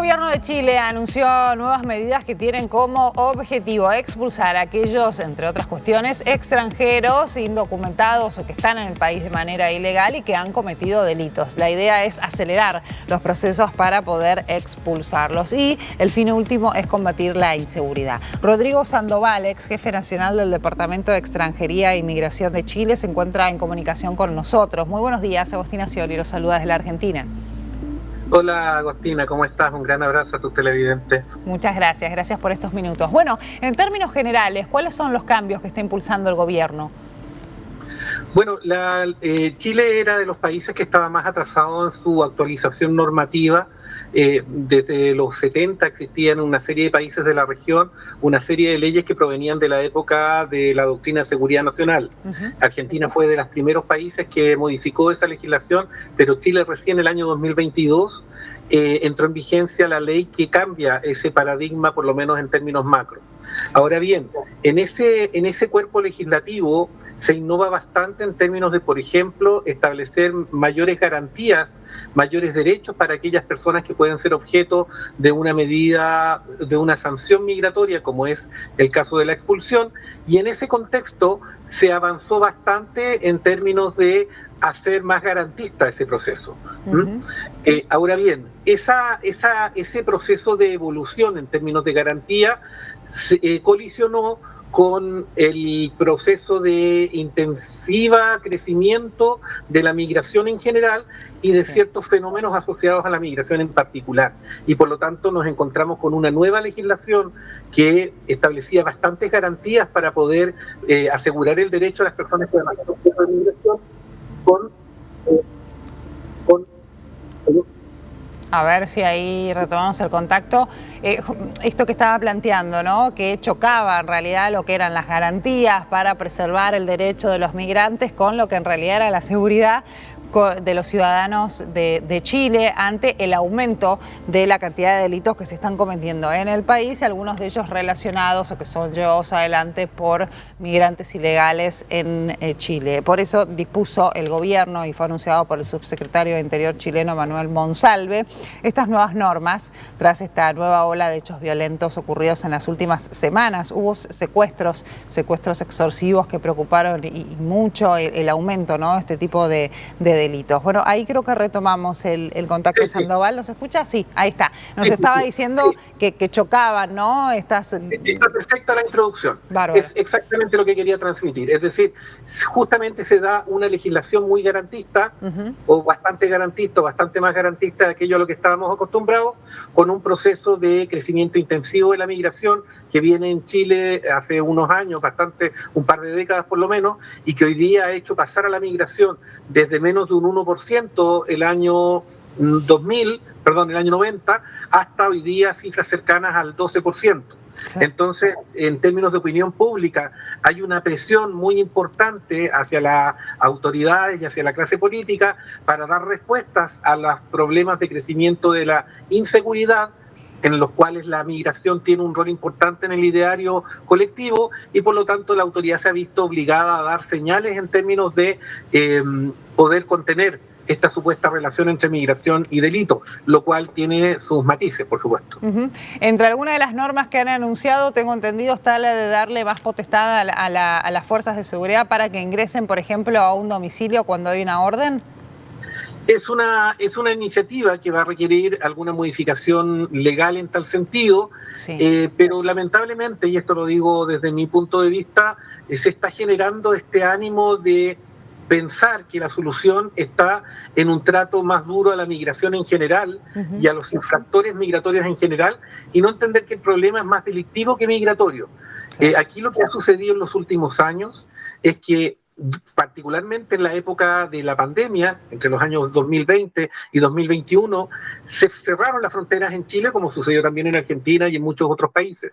gobierno de Chile anunció nuevas medidas que tienen como objetivo expulsar a aquellos, entre otras cuestiones, extranjeros indocumentados o que están en el país de manera ilegal y que han cometido delitos. La idea es acelerar los procesos para poder expulsarlos y el fin último es combatir la inseguridad. Rodrigo Sandoval, ex jefe nacional del Departamento de Extranjería e Inmigración de Chile, se encuentra en comunicación con nosotros. Muy buenos días, Agostina Scioli, los saluda desde la Argentina. Hola Agostina, ¿cómo estás? Un gran abrazo a tus televidentes. Muchas gracias, gracias por estos minutos. Bueno, en términos generales, ¿cuáles son los cambios que está impulsando el gobierno? Bueno, Chile era de los países que estaba más atrasado en su actualización normativa. Desde los 70 existían una serie de países de la región, una serie de leyes que provenían de la época de la doctrina de seguridad nacional. Argentina fue de los primeros países que modificó esa legislación, pero Chile recién el año 2022 entró en vigencia la ley que cambia ese paradigma, por lo menos en términos macro. Ahora bien, en ese cuerpo legislativo se innova bastante en términos de, por ejemplo, establecer mayores garantías, mayores derechos para aquellas personas que pueden ser objeto de una medida, de una sanción migratoria, como es el caso de la expulsión, y en ese contexto se avanzó bastante en términos de hacer más garantista ese proceso. Ahora bien, ese proceso de evolución en términos de garantía colisionó con el proceso de intensiva crecimiento de la migración en general y de ciertos fenómenos asociados a la migración en particular. Y por lo tanto nos encontramos con una nueva legislación que establecía bastantes garantías para poder asegurar el derecho a las personas que van a ser objeto de migración A ver si ahí retomamos el contacto. Esto que estaba planteando, ¿no? Que chocaba en realidad lo que eran las garantías para preservar el derecho de los migrantes con lo que en realidad era la seguridad de los ciudadanos de Chile ante el aumento de la cantidad de delitos que se están cometiendo en el país, y algunos de ellos relacionados o que son llevados adelante por migrantes ilegales en Chile. Por eso dispuso el gobierno, y fue anunciado por el subsecretario de Interior chileno Manuel Monsalve, estas nuevas normas tras esta nueva ola de hechos violentos ocurridos en las últimas semanas. Hubo secuestros extorsivos que preocuparon y mucho el aumento, ¿no? Este tipo de delitos. Bueno, ahí creo que retomamos el contacto. Sí. Sandoval, ¿nos escucha? Sí, ahí está. Nos estaba diciendo que chocaban, ¿no? Está perfecta la introducción. Bárbaro. Es exactamente lo que quería transmitir. Es decir, justamente se da una legislación muy garantista, o bastante garantista, o bastante más garantista de aquello a lo que estábamos acostumbrados, con un proceso de crecimiento intensivo de la migración que viene en Chile hace unos años, un par de décadas por lo menos, y que hoy día ha hecho pasar a la migración desde menos de un 1% el año 90, hasta hoy día cifras cercanas al 12%. Entonces, en términos de opinión pública, hay una presión muy importante hacia las autoridades y hacia la clase política para dar respuestas a los problemas de crecimiento de la inseguridad, en los cuales la migración tiene un rol importante en el ideario colectivo, y por lo tanto la autoridad se ha visto obligada a dar señales en términos de poder contener esta supuesta relación entre migración y delito, lo cual tiene sus matices, por supuesto. Entre algunas de las normas que han anunciado, tengo entendido, está la de darle más potestad a las fuerzas de seguridad para que ingresen, por ejemplo, a un domicilio cuando hay una orden. Es una iniciativa que va a requerir alguna modificación legal en tal sentido, sí. Pero lamentablemente, y esto lo digo desde mi punto de vista, se está generando este ánimo de pensar que la solución está en un trato más duro a la migración en general y a los infractores migratorios en general, y no entender que el problema es más delictivo que migratorio. Aquí lo que ha sucedido en los últimos años es que, particularmente en la época de la pandemia, entre los años 2020 y 2021, se cerraron las fronteras en Chile, como sucedió también en Argentina y en muchos otros países.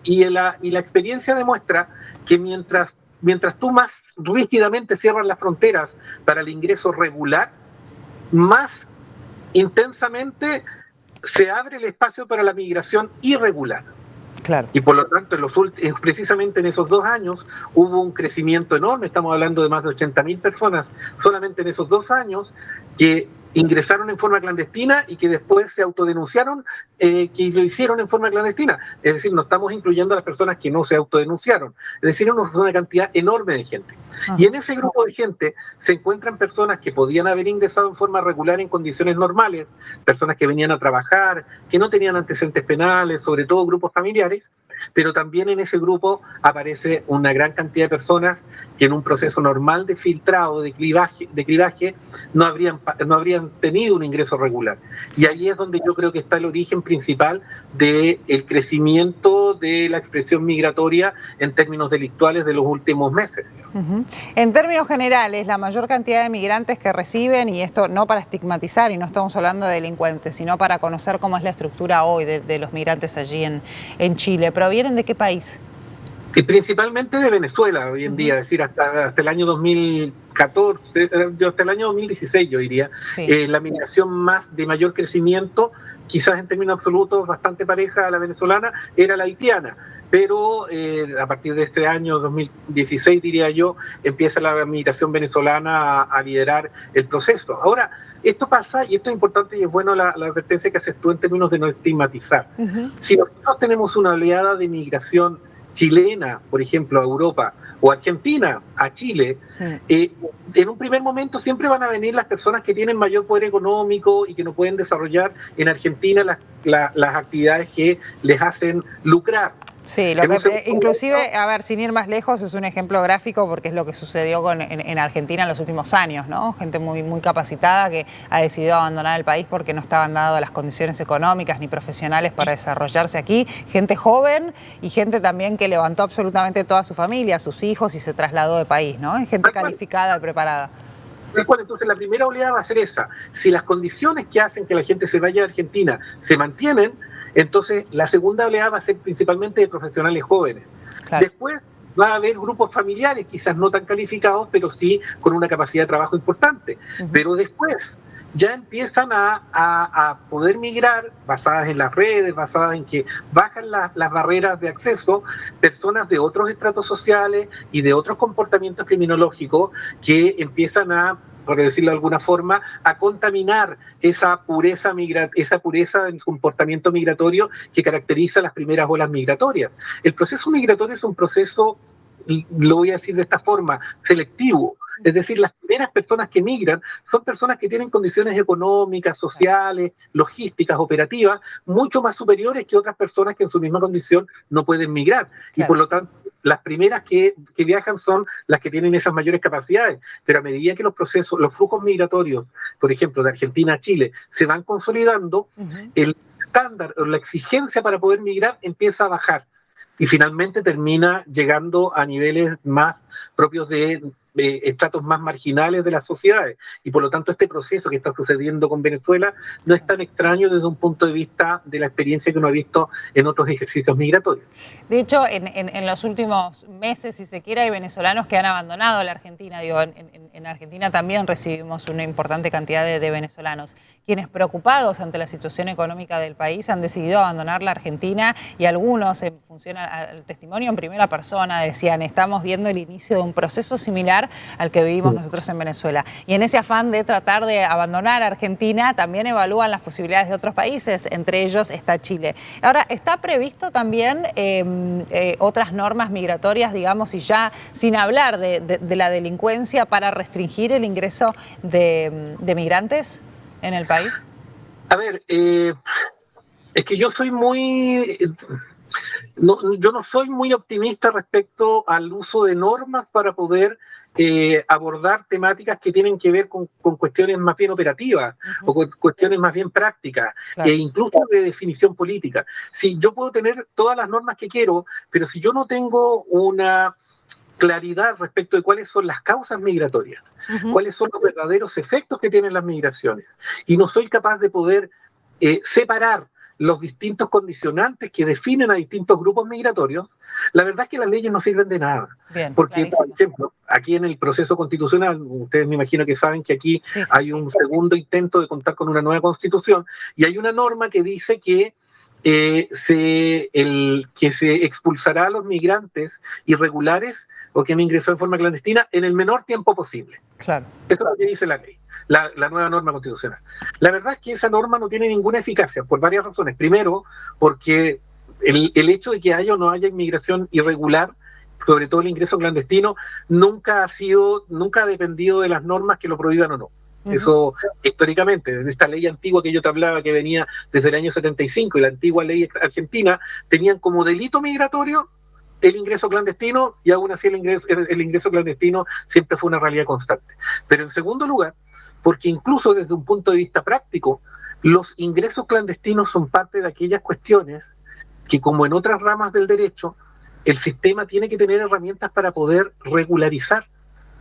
Y la experiencia demuestra que mientras tú más rígidamente cierras las fronteras para el ingreso regular, más intensamente se abre el espacio para la migración irregular. Claro. Y por lo tanto, precisamente en esos 2 años hubo un crecimiento enorme. Estamos hablando de más de 80.000 personas solamente en esos 2 años que ingresaron en forma clandestina y que después se autodenunciaron, que lo hicieron en forma clandestina. Es decir, no estamos incluyendo a las personas que no se autodenunciaron. Es decir, una cantidad enorme de gente. Y en ese grupo de gente se encuentran personas que podían haber ingresado en forma regular en condiciones normales, personas que venían a trabajar, que no tenían antecedentes penales, sobre todo grupos familiares, pero también en ese grupo aparece una gran cantidad de personas que en un proceso normal de filtrado, de cribaje no habrían tenido un ingreso regular. Y ahí es donde yo creo que está el origen principal del crecimiento de la expresión migratoria en términos delictuales de los últimos meses. En términos generales, la mayor cantidad de migrantes que reciben, y esto no para estigmatizar, y no estamos hablando de delincuentes, sino para conocer cómo es la estructura hoy de los migrantes allí en Chile, ¿provienen de qué país? Y principalmente de Venezuela hoy en día, es decir, hasta el año 2014, hasta el año 2016 yo diría, la migración de mayor crecimiento, quizás en términos absolutos bastante pareja a la venezolana, era la haitiana. Pero a partir de este año 2016, diría yo, empieza la migración venezolana a liderar el proceso. Ahora, esto pasa, y esto es importante y es bueno la advertencia que haces tú en términos de no estigmatizar. Si nosotros tenemos una oleada de migración chilena, por ejemplo, a Europa, o argentina a Chile, en un primer momento siempre van a venir las personas que tienen mayor poder económico y que no pueden desarrollar en Argentina las actividades que les hacen lucrar. Sí, inclusive, a ver, sin ir más lejos, es un ejemplo gráfico porque es lo que sucedió en Argentina en los últimos años, ¿no? Gente muy capacitada que ha decidido abandonar el país porque no estaban dadas las condiciones económicas ni profesionales para desarrollarse aquí. Gente joven y gente también que levantó absolutamente toda su familia, sus hijos y se trasladó de país, ¿no? Es gente calificada y preparada. Entonces la primera oleada va a ser esa. Si las condiciones que hacen que la gente se vaya a Argentina se mantienen, entonces la segunda oleada va a ser principalmente de profesionales jóvenes. Claro. Después va a haber grupos familiares, quizás no tan calificados, pero sí con una capacidad de trabajo importante. Pero después ya empiezan a poder migrar, basadas en las redes, basadas en que bajan las barreras de acceso, personas de otros estratos sociales y de otros comportamientos criminológicos que empiezan por decirlo de alguna forma, a contaminar esa pureza del comportamiento migratorio que caracteriza las primeras olas migratorias. El proceso migratorio es un proceso, lo voy a decir de esta forma, selectivo. Es decir, las primeras personas que migran son personas que tienen condiciones económicas, sociales, logísticas, operativas, mucho más superiores que otras personas que en su misma condición no pueden migrar. Claro. Y por lo tanto, las primeras que viajan son las que tienen esas mayores capacidades. Pero a medida que los flujos migratorios, por ejemplo, de Argentina a Chile, se van consolidando, el estándar o la exigencia para poder migrar empieza a bajar. Y finalmente termina llegando a niveles más propios de estratos más marginales de las sociedades. Y por lo tanto este proceso que está sucediendo con Venezuela no es tan extraño desde un punto de vista de la experiencia que uno ha visto en otros ejercicios migratorios. De hecho, en los últimos meses, si se quiere, hay venezolanos que han abandonado la Argentina. Digo, en Argentina también recibimos una importante cantidad de venezolanos, quienes preocupados ante la situación económica del país han decidido abandonar la Argentina, y algunos, en función al testimonio en primera persona, decían: estamos viendo el inicio de un proceso similar al que vivimos nosotros en Venezuela. Y en ese afán de tratar de abandonar Argentina, también evalúan las posibilidades de otros países, entre ellos está Chile. Ahora, ¿está previsto también otras normas migratorias, digamos, y ya sin hablar de la delincuencia, para restringir el ingreso de migrantes en el país? A ver, es que yo soy yo no soy muy optimista respecto al uso de normas para poder abordar temáticas que tienen que ver con cuestiones más bien operativas o con cuestiones más bien prácticas, claro, e incluso de definición política. Si yo puedo tener todas las normas que quiero, pero si yo no tengo una claridad respecto de cuáles son las causas migratorias, cuáles son los verdaderos efectos que tienen las migraciones, y no soy capaz de poder separar los distintos condicionantes que definen a distintos grupos migratorios, la verdad es que las leyes no sirven de nada. Bien, porque, por ejemplo, aquí en el proceso constitucional, ustedes me imagino que saben que aquí hay un segundo intento de contar con una nueva constitución, y hay una norma que dice que se expulsará a los migrantes irregulares o que han ingresado en forma clandestina en el menor tiempo posible. Claro. Eso es lo que dice la ley. la nueva norma constitucional. La verdad es que esa norma no tiene ninguna eficacia por varias razones. Primero, porque el hecho de que haya o no haya inmigración irregular, sobre todo el ingreso clandestino, nunca ha dependido de las normas que lo prohíban o no. Eso históricamente, en esta ley antigua que yo te hablaba, que venía desde el año 75, y la antigua ley argentina, tenían como delito migratorio el ingreso clandestino, y aún así el ingreso clandestino siempre fue una realidad constante. Pero en segundo lugar, porque incluso desde un punto de vista práctico, los ingresos clandestinos son parte de aquellas cuestiones que, como en otras ramas del derecho, el sistema tiene que tener herramientas para poder regularizar.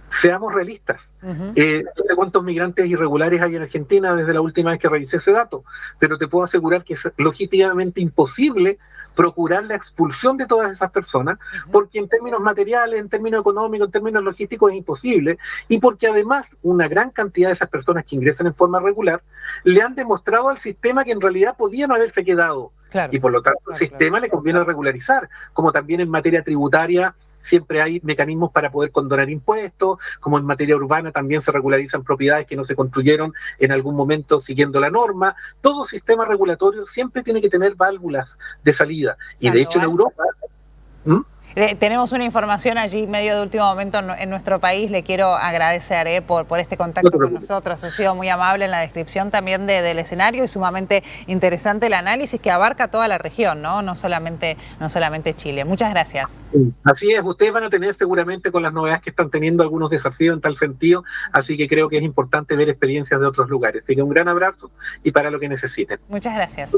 Seamos realistas. No sé cuántos migrantes irregulares hay en Argentina desde la última vez que revisé ese dato, pero te puedo asegurar que es legítimamente imposible procurar la expulsión de todas esas personas, porque en términos materiales, en términos económicos, en términos logísticos es imposible, y porque además una gran cantidad de esas personas que ingresan en forma regular le han demostrado al sistema que en realidad podían haberse quedado. Claro, y por lo tanto al sistema le conviene regularizar, como también en materia tributaria siempre hay mecanismos para poder condonar impuestos, como en materia urbana también se regularizan propiedades que no se construyeron en algún momento siguiendo la norma. Todo sistema regulatorio siempre tiene que tener válvulas de salida. Y de hecho en Europa... Tenemos una información allí medio de último momento en nuestro país. Le quiero agradecer por este contacto con nosotros. Ha sido muy amable en la descripción también del escenario y sumamente interesante el análisis que abarca toda la región, no solamente Chile. Muchas gracias. Así es, ustedes van a tener seguramente con las novedades que están teniendo algunos desafíos en tal sentido, así que creo que es importante ver experiencias de otros lugares. Así que un gran abrazo y para lo que necesiten. Muchas gracias.